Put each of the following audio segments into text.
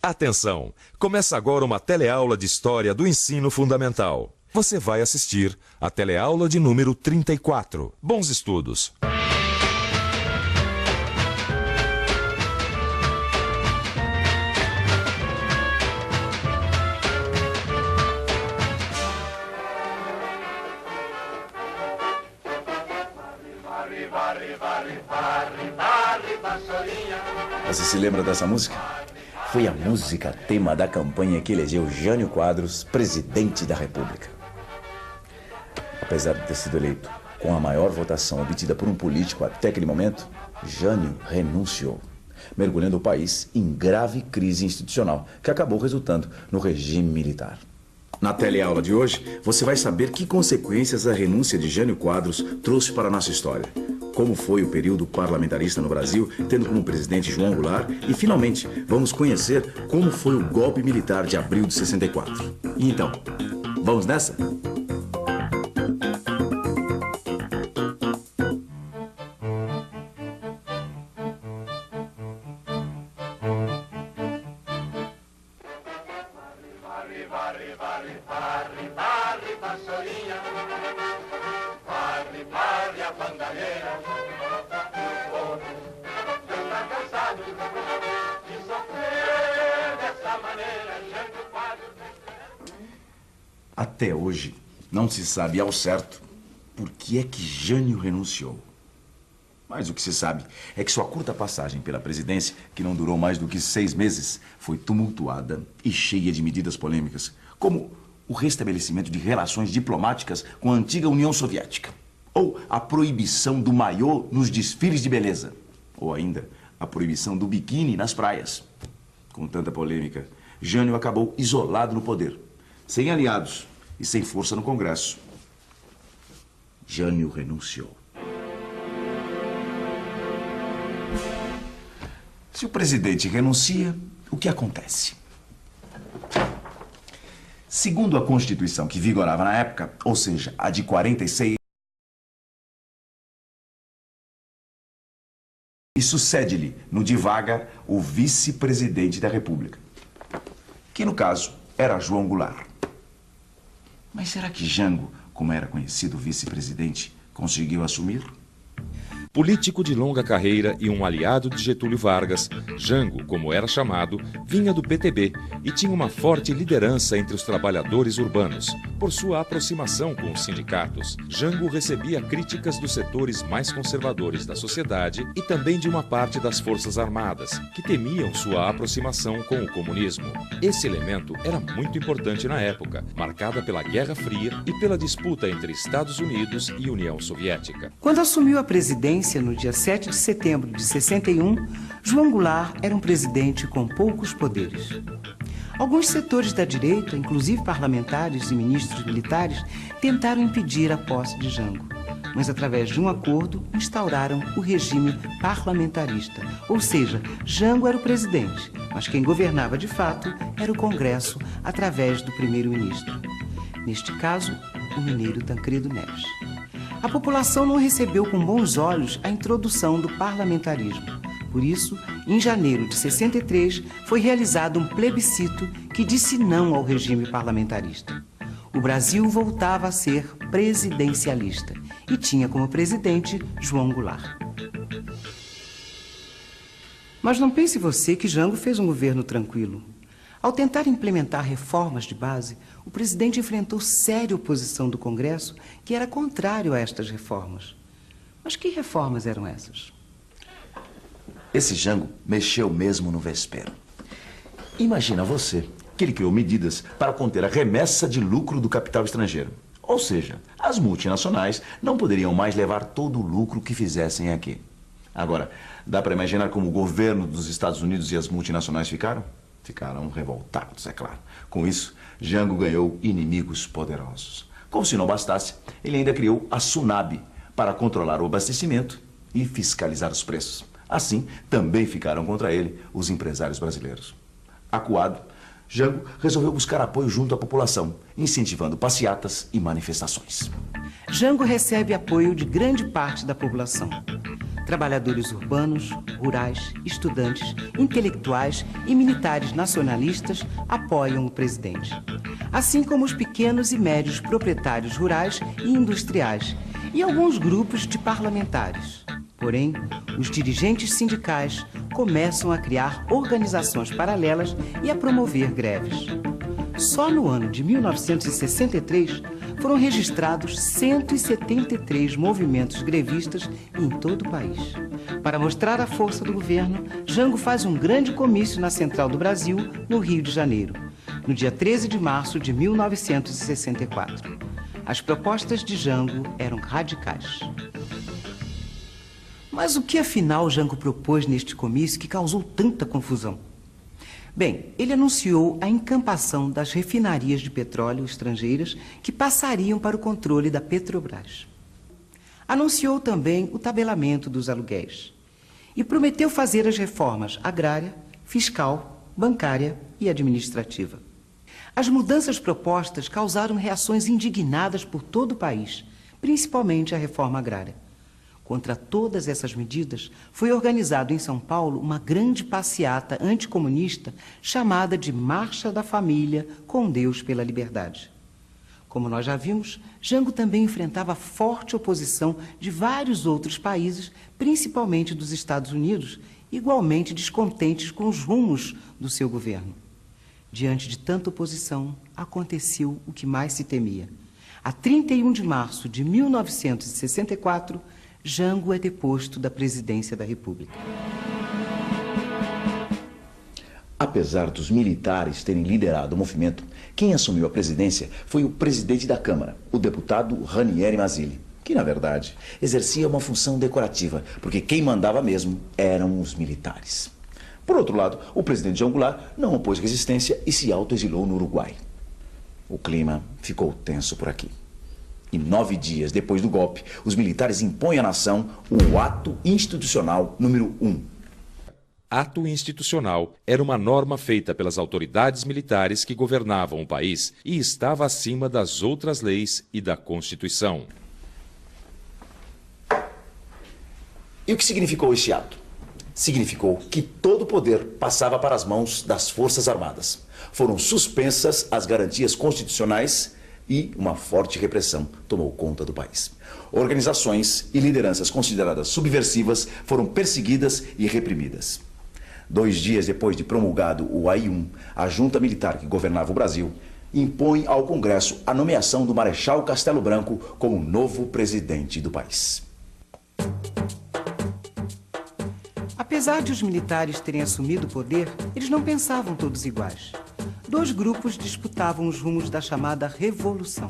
Atenção! Começa agora uma teleaula de História do Ensino Fundamental. Você vai assistir a teleaula de número 34. Bons estudos! Você se lembra dessa música? Foi a música tema da campanha que elegeu Jânio Quadros presidente da República. Apesar de ter sido eleito com a maior votação obtida por um político até aquele momento, Jânio renunciou, mergulhando o país em grave crise institucional, que acabou resultando no regime militar. Na teleaula de hoje, você vai saber que consequências a renúncia de Jânio Quadros trouxe para a nossa história. Como foi o período parlamentarista no Brasil, tendo como presidente João Goulart, e finalmente vamos conhecer como foi o golpe militar de abril de 64. E então, vamos nessa? Até hoje, não se sabe ao certo por que é que Jânio renunciou. Mas o que se sabe é que sua curta passagem pela presidência, que não durou mais do que 6 meses, foi tumultuada e cheia de medidas polêmicas, como o restabelecimento de relações diplomáticas com a antiga União Soviética, ou a proibição do maiô nos desfiles de beleza, ou ainda a proibição do biquíni nas praias. Com tanta polêmica, Jânio acabou isolado no poder, sem aliados e sem força no Congresso. Jânio renunciou. Se o presidente renuncia, o que acontece? Segundo a Constituição que vigorava na época, ou seja, a de 46, e sucede-lhe no de vaga o vice-presidente da República, que no caso era João Goulart. Mas será que Jango, como era conhecido vice-presidente, conseguiu assumir? Político de longa carreira e um aliado de Getúlio Vargas, Jango, como era chamado, vinha do PTB e tinha uma forte liderança entre os trabalhadores urbanos. Por sua aproximação com os sindicatos, Jango recebia críticas dos setores mais conservadores da sociedade e também de uma parte das Forças Armadas, que temiam sua aproximação com o comunismo. Esse elemento era muito importante na época, marcada pela Guerra Fria e pela disputa entre Estados Unidos e União Soviética. Quando assumiu a presidência, no dia 7 de setembro de 61, João Goulart era um presidente com poucos poderes. Alguns setores da direita, inclusive parlamentares e ministros militares, tentaram impedir a posse de Jango, mas através de um acordo instauraram o regime parlamentarista, ou seja, Jango era o presidente, mas quem governava de fato era o Congresso através do primeiro-ministro. Neste caso, o mineiro Tancredo Neves. A população não recebeu com bons olhos a introdução do parlamentarismo. Por isso, em janeiro de 63, foi realizado um plebiscito que disse não ao regime parlamentarista. O Brasil voltava a ser presidencialista e tinha como presidente João Goulart. Mas não pense você que Jango fez um governo tranquilo. Ao tentar implementar reformas de base, o presidente enfrentou séria oposição do Congresso, que era contrário a estas reformas. Mas que reformas eram essas? Esse Jango mexeu mesmo no vespeiro. Imagina você que ele criou medidas para conter a remessa de lucro do capital estrangeiro. Ou seja, as multinacionais não poderiam mais levar todo o lucro que fizessem aqui. Agora, dá para imaginar como o governo dos Estados Unidos e as multinacionais ficaram? Ficaram revoltados, é claro. Com isso, Jango ganhou inimigos poderosos. Como se não bastasse, ele ainda criou a SUNAB para controlar o abastecimento e fiscalizar os preços. Assim, também ficaram contra ele os empresários brasileiros. Acuado, Jango resolveu buscar apoio junto à população, incentivando passeatas e manifestações. Jango recebe apoio de grande parte da população. Trabalhadores urbanos, rurais, estudantes, intelectuais e militares nacionalistas apoiam o presidente. Assim como os pequenos e médios proprietários rurais e industriais e alguns grupos de parlamentares. Porém, os dirigentes sindicais começam a criar organizações paralelas e a promover greves. Só no ano de 1963 foram registrados 173 movimentos grevistas em todo o país. Para mostrar a força do governo, Jango faz um grande comício na Central do Brasil, no Rio de Janeiro, no dia 13 de março de 1964. As propostas de Jango eram radicais. Mas o que afinal Jango propôs neste comício que causou tanta confusão? Bem, ele anunciou a encampação das refinarias de petróleo estrangeiras que passariam para o controle da Petrobras. Anunciou também o tabelamento dos aluguéis e prometeu fazer as reformas agrária, fiscal, bancária e administrativa. As mudanças propostas causaram reações indignadas por todo o país, principalmente a reforma agrária. Contra todas essas medidas, foi organizado em São Paulo uma grande passeata anticomunista chamada de Marcha da Família com Deus pela Liberdade. Como nós já vimos, Jango também enfrentava forte oposição de vários outros países, principalmente dos Estados Unidos, igualmente descontentes com os rumos do seu governo. Diante de tanta oposição, aconteceu o que mais se temia. A 31 de março de 1964, Jango é deposto da presidência da República. Apesar dos militares terem liderado o movimento, quem assumiu a presidência foi o presidente da Câmara, o deputado Ranieri Mazzilli, que, na verdade, exercia uma função decorativa, porque quem mandava mesmo eram os militares. Por outro lado, o presidente João Goulart não opôs resistência e se autoexilou no Uruguai. O clima ficou tenso por aqui. E 9 dias depois do golpe, os militares impõem à nação o Ato Institucional número 1. Ato institucional era uma norma feita pelas autoridades militares que governavam o país e estava acima das outras leis e da Constituição. E o que significou esse ato? Significou que todo o poder passava para as mãos das Forças Armadas. Foram suspensas as garantias constitucionais e uma forte repressão tomou conta do país. Organizações e lideranças consideradas subversivas foram perseguidas e reprimidas. 2 dias depois de promulgado o AI-1, a junta militar que governava o Brasil impõe ao Congresso a nomeação do Marechal Castelo Branco como novo presidente do país. Apesar de os militares terem assumido o poder, eles não pensavam todos iguais. 2 grupos disputavam os rumos da chamada Revolução.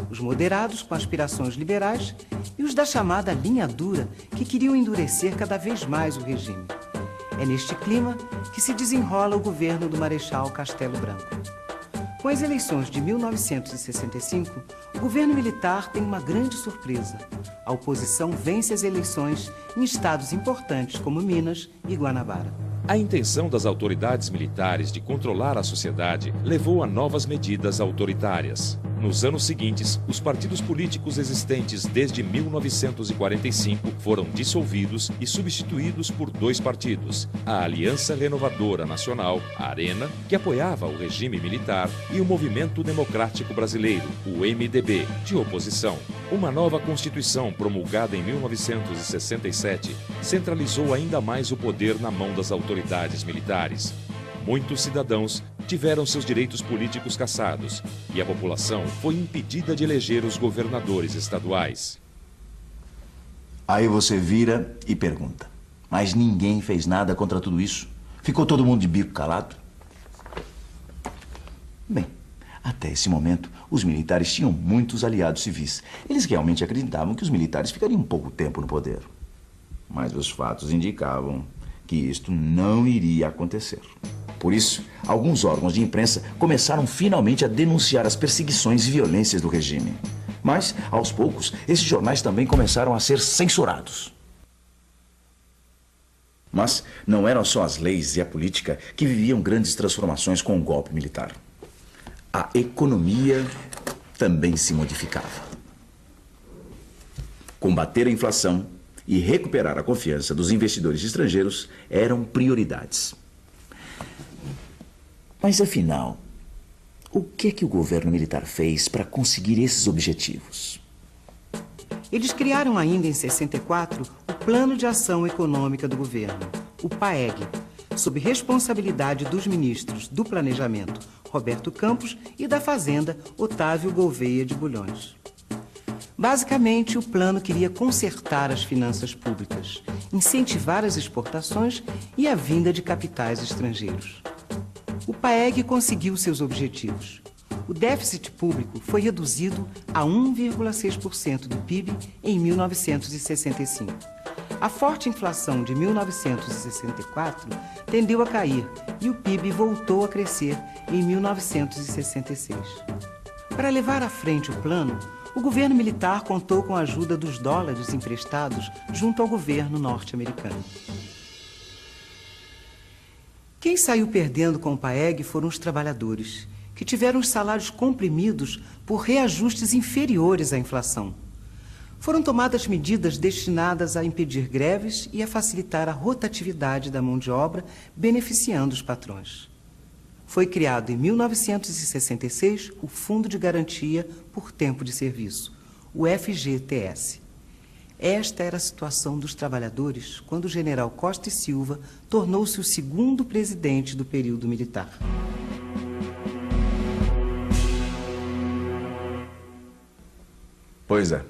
Os moderados, com aspirações liberais, e os da chamada linha dura, que queriam endurecer cada vez mais o regime. É neste clima que se desenrola o governo do Marechal Castelo Branco. Com as eleições de 1965, o governo militar tem uma grande surpresa. A oposição vence as eleições em estados importantes como Minas e Guanabara. A intenção das autoridades militares de controlar a sociedade levou a novas medidas autoritárias. Nos anos seguintes, os partidos políticos existentes desde 1945 foram dissolvidos e substituídos por 2 partidos: a Aliança Renovadora Nacional, a Arena, que apoiava o regime militar, e o Movimento Democrático Brasileiro, o MDB, de oposição. Uma nova Constituição, promulgada em 1967, centralizou ainda mais o poder na mão das autoridades militares. Muitos cidadãos tiveram seus direitos políticos cassados e a população foi impedida de eleger os governadores estaduais. Aí você vira e pergunta: mas ninguém fez nada contra tudo isso? Ficou todo mundo de bico calado? Bem, até esse momento, os militares tinham muitos aliados civis. Eles realmente acreditavam que os militares ficariam pouco tempo no poder. Mas os fatos indicavam que isto não iria acontecer. Por isso, alguns órgãos de imprensa começaram finalmente a denunciar as perseguições e violências do regime. Mas, aos poucos, esses jornais também começaram a ser censurados. Mas não eram só as leis e a política que viviam grandes transformações com o golpe militar. A economia também se modificava. Combater a inflação e recuperar a confiança dos investidores estrangeiros eram prioridades. Mas, afinal, o que é que o governo militar fez para conseguir esses objetivos? Eles criaram ainda em 64 o Plano de Ação Econômica do Governo, o PAEG, sob responsabilidade dos ministros do Planejamento, Roberto Campos, e da Fazenda, Otávio Gouveia de Bulhões. Basicamente, o plano queria consertar as finanças públicas, incentivar as exportações e a vinda de capitais estrangeiros. O PAEG conseguiu seus objetivos. O déficit público foi reduzido a 1,6% do PIB em 1965. A forte inflação de 1964 tendeu a cair e o PIB voltou a crescer em 1966. Para levar à frente o plano, o governo militar contou com a ajuda dos dólares emprestados junto ao governo norte-americano. Quem saiu perdendo com o PAEG foram os trabalhadores, que tiveram os salários comprimidos por reajustes inferiores à inflação. Foram tomadas medidas destinadas a impedir greves e a facilitar a rotatividade da mão de obra, beneficiando os patrões. Foi criado em 1966 o Fundo de Garantia por Tempo de Serviço, o FGTS. Esta era a situação dos trabalhadores quando o general Costa e Silva tornou-se o segundo presidente do período militar. Pois é.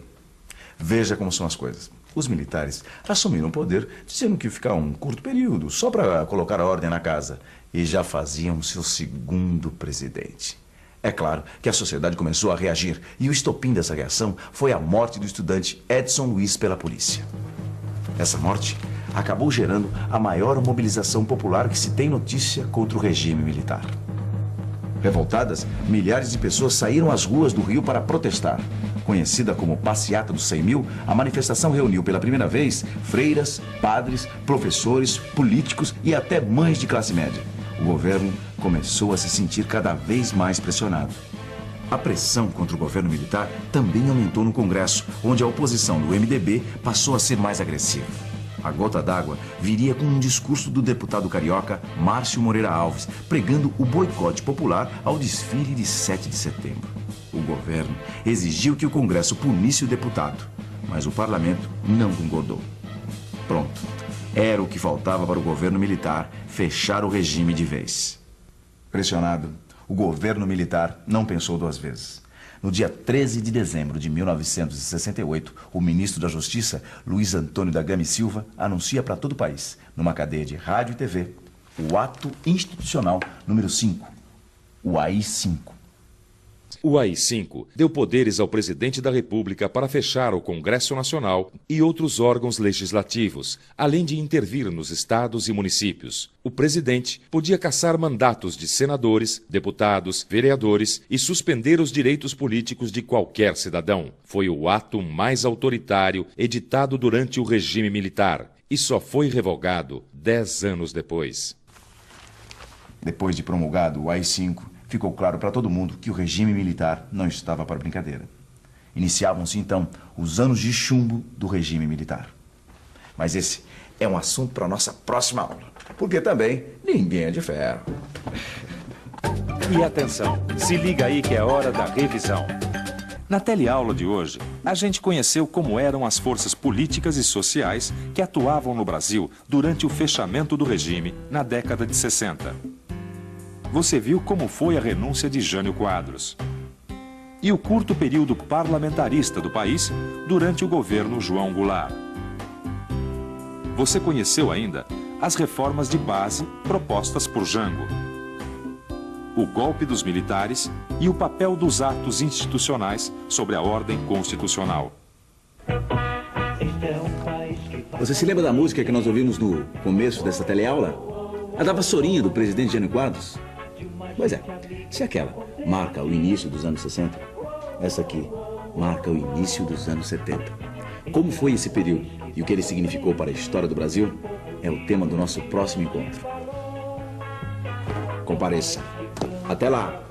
Veja como são as coisas. Os militares assumiram o poder dizendo que ia ficar um curto período, só para colocar a ordem na casa. E já faziam seu segundo presidente. É claro que a sociedade começou a reagir, e o estopim dessa reação foi a morte do estudante Edson Luiz pela polícia. Essa morte acabou gerando a maior mobilização popular que se tem notícia contra o regime militar. Revoltadas, milhares de pessoas saíram às ruas do Rio para protestar. Conhecida como Passeata dos 100 mil, a manifestação reuniu pela primeira vez freiras, padres, professores, políticos e até mães de classe média. O governo começou a se sentir cada vez mais pressionado. A pressão contra o governo militar também aumentou no Congresso, onde a oposição do MDB passou a ser mais agressiva. A gota d'água viria com um discurso do deputado carioca Márcio Moreira Alves, pregando o boicote popular ao desfile de 7 de setembro. O governo exigiu que o Congresso punisse o deputado, mas o parlamento não concordou. Pronto, era o que faltava para o governo militar fechar o regime de vez. Pressionado, o governo militar não pensou duas vezes. No dia 13 de dezembro de 1968, o ministro da Justiça, Luiz Antônio da Gama e Silva, anuncia para todo o país, numa cadeia de rádio e TV, o Ato Institucional número 5, o AI-5. O AI-5 deu poderes ao presidente da República para fechar o Congresso Nacional e outros órgãos legislativos, além de intervir nos estados e municípios. O presidente podia cassar mandatos de senadores, deputados, vereadores e suspender os direitos políticos de qualquer cidadão. Foi o ato mais autoritário editado durante o regime militar e só foi revogado 10 anos depois. Depois de promulgado o AI-5, ficou claro para todo mundo que o regime militar não estava para brincadeira. Iniciavam-se, então, os anos de chumbo do regime militar. Mas esse é um assunto para a nossa próxima aula, porque também ninguém é de ferro. E atenção, se liga aí que é hora da revisão. Na teleaula de hoje, a gente conheceu como eram as forças políticas e sociais que atuavam no Brasil durante o fechamento do regime na década de 60. Você viu como foi a renúncia de Jânio Quadros e o curto período parlamentarista do país durante o governo João Goulart. Você conheceu ainda as reformas de base propostas por Jango, o golpe dos militares e o papel dos atos institucionais sobre a ordem constitucional. Você se lembra da música que nós ouvimos no começo dessa teleaula? A da vassourinha do presidente Jânio Quadros? Pois é, se aquela marca o início dos anos 60, essa aqui marca o início dos anos 70. Como foi esse período e o que ele significou para a história do Brasil é o tema do nosso próximo encontro. Compareça. Até lá!